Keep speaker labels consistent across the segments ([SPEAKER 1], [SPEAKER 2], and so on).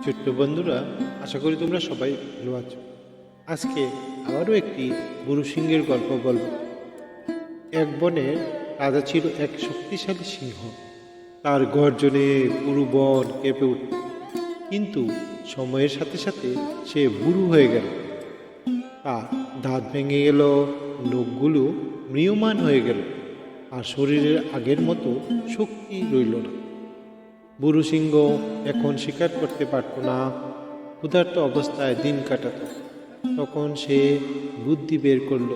[SPEAKER 1] ছোট্ট বন্ধুরা, আশা করি তোমরা সবাই ভালো আছো। আজকে আবারও একটি বুড়ো সিংহের গল্প বলব। এক বনে রাজা ছিল এক শক্তিশালী সিংহ। তার গর্জনে পুরো বন কেঁপে উঠত। কিন্তু সময়ের সাথে সাথে সে বুড়ো হয়ে গেল। তার দাঁত ভেঙে গেল, নখগুলো ম্রিয়মাণ হয়ে গেল, আর শরীরের আগের মতো শক্তি রইল না। বুড়ো সিংহ এখন শিকার করতে পারত না, ক্ষুধার্ত অবস্থায় দিন কাটাত। তখন সে বুদ্ধি বের করল।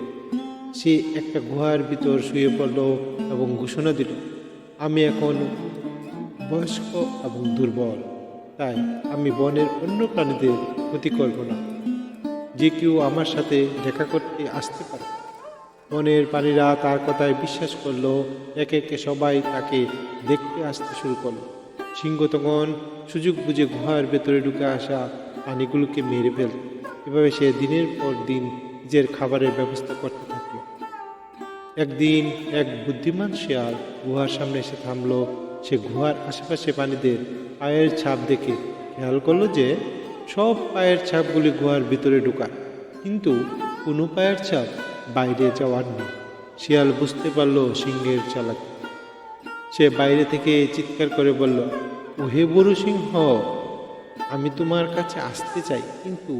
[SPEAKER 1] সে একটা গুহার ভিতর শুয়ে পড়ল এবং ঘোষণা দিল, আমি এখন বয়স্ক এবং দুর্বল, তাই আমি বনের অন্য প্রাণীদের ক্ষতি করব না। যে কেউ আমার সাথে দেখা করতে আসতে পারে। বনের প্রাণীরা তার কথায় বিশ্বাস করলো। একে একে সবাই তাকে দেখতে আসতে শুরু করলো। সিংহ তখন সুযোগ বুঝে গুহার ভেতরে ঢুকে আসা প্রাণীগুলোকে মেরে ফেলত। এভাবে সে দিনের পর দিন নিজের খাবারের ব্যবস্থা করতে থাকলো। একদিন এক বুদ্ধিমান শিয়াল গুহার সামনে এসে থামলো। সে গুহার আশেপাশে প্রাণীদের পায়ের ছাপ দেখে খেয়াল করলো যে সব পায়ের ছাপগুলি গুহার ভিতরে ঢোকায়, কিন্তু কোনো পায়ের ছাপ বাইরে যাওয়ার নেই। শিয়াল বুঝতে পারল সিংহের চালাকি। সে বাইরে থেকে চিৎকার করে বলল, ওহে বুড়ো সিংহ, আমি তোমার কাছে আসতে চাই, কিন্তু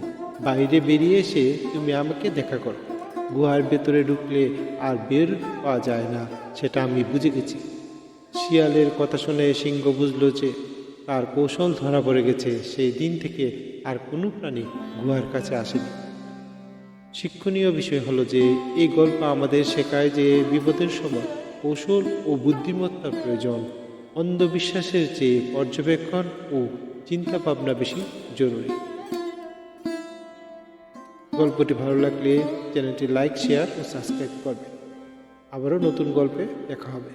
[SPEAKER 1] বাইরে বেরিয়ে এসে তুমি আমাকে দেখা করো। গুহার ভেতরে ঢুকলে আর বের পাওয়া যায় না, সেটা আমি বুঝে গেছি। শিয়ালের কথা শুনে সিংহ বুঝল যে তার কৌশল ধরা পড়ে গেছে। সেই দিন থেকে আর কোনো প্রাণী গুহার কাছে আসেনি। শিক্ষণীয় বিষয় হলো যে এই গল্প আমাদের শেখায় যে বিপদের সময় কৌশল ও বুদ্ধিমত্তার প্রয়োজন। অন্ধবিশ্বাসের চেয়ে পর্যবেক্ষণ ও চিন্তা ভাবনা বেশি জরুরি। গল্পটি ভালো লাগলে চ্যানেলটি লাইক, শেয়ার ও সাবস্ক্রাইব করবে। আবারও নতুন গল্পে দেখা হবে।